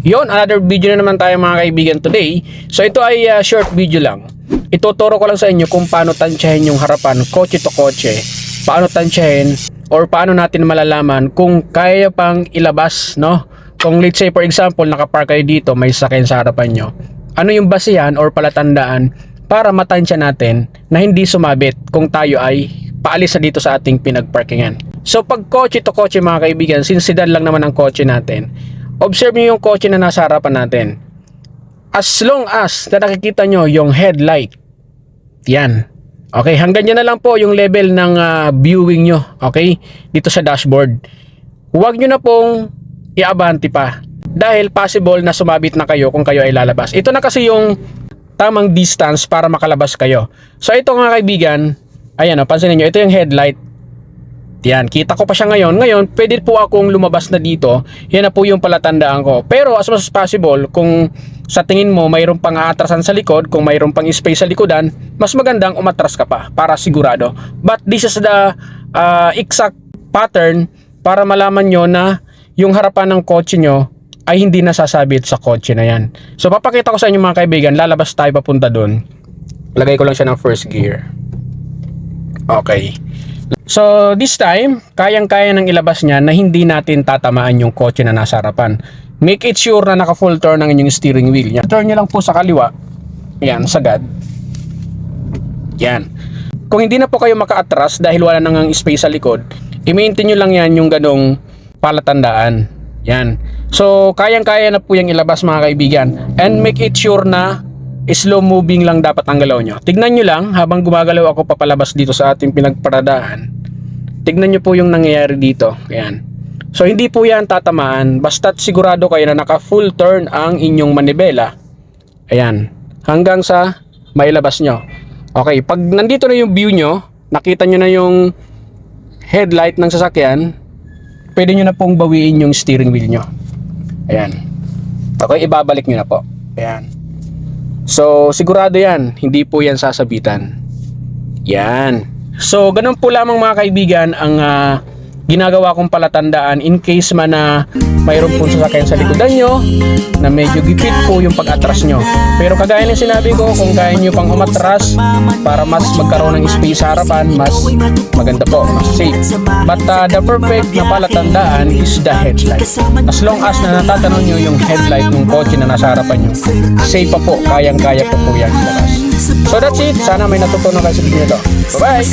Yon, another video na naman tayo mga kaibigan today. So ito ay short video lang. Ituturo ko lang sa inyo kung paano tansyahin yung harapan kotse to kotse. Paano tansyahin or paano natin malalaman kung kaya pang ilabas, no? Kung let's say for example nakapark kayo dito, may sasakyan sa harapan nyo. Ano yung basihan or palatandaan para matansya natin na hindi sumabit kung tayo ay paalis na dito sa ating pinagparkingan. So pag kotse to kotse mga kaibigan, since sedan lang naman ang kotse natin, observe nyo yung kotse na nasa harapan natin. As long as na nakikita nyo yung headlight, yan. Okay, hanggang yan na lang po yung level ng viewing nyo. Okay, dito sa dashboard. Huwag nyo na pong iabante pa. Dahil possible na sumabit na kayo kung kayo ay lalabas. Ito na kasi yung tamang distance para makalabas kayo. So ito mga kaibigan, ayan o, pansinin nyo, ito yung headlight. Yan, kita ko pa siya ngayon. Ngayon, pwede po akong lumabas na dito. Yan na po yung palatandaan ko. Pero as much as possible, kung sa tingin mo mayroon pang aatrasan sa likod, kung mayroon pang space sa likodan, mas magandang umatras ka pa para sigurado. But this is the exact pattern para malaman nyo na yung harapan ng kotse nyo ay hindi nasasabit sa kotse na yan. So papakita ko sa inyo mga kaibigan, lalabas tayo papunta doon. Lagay ko lang siya ng first gear. Okay. So this time, kayang-kaya nang ilabas niya na hindi natin tatamaan yung kotse na nasa harapan. Make it sure na naka-full turn ang inyong steering wheel. Turn nyo lang po sa kaliwa. Yan, sagad. Yan. Kung hindi na po kayo maka-atras dahil wala nang space sa likod, i-maintain nyo lang yan yung ganong palatandaan. Yan. So, kayang-kaya na po yung ilabas mga kaibigan. And make it sure na slow moving lang dapat ang galaw nyo. Tignan nyo lang habang gumagalaw ako papalabas dito sa ating pinagparadaan. Tignan nyo po yung nangyayari dito. Yan. So hindi po yan tatamaan. Basta't sigurado kayo na naka full turn ang inyong manibela. Ayan. Hanggang sa mailabas nyo. Okay. Pag nandito na yung view nyo, nakita nyo na yung headlight ng sasakyan, pwede nyo na pong bawiin yung steering wheel nyo. Ayan. Okay. Ibabalik nyo na po. Ayan. So, sigurado yan. Hindi po yan sasabitan. Yan. So, ganun po lamang mga kaibigan ang ginagawa kong palatandaan in case man na mayroon pong sasakyan sa likodan nyo na medyo gipit po yung pag-atras nyo. Pero kagaya ng sinabi ko, kung kaya nyo pang umatras para mas magkaroon ng space sa harapan, mas maganda po, mas safe. But the perfect na palatandaan is the headlight. As long as na natatanong nyo yung headlight ng kotse na nasa harapan nyo, safe pa po, kayang-kaya po yan ilabas. So that's it. Sana may natutunan kayo sa video nito. Bye-bye!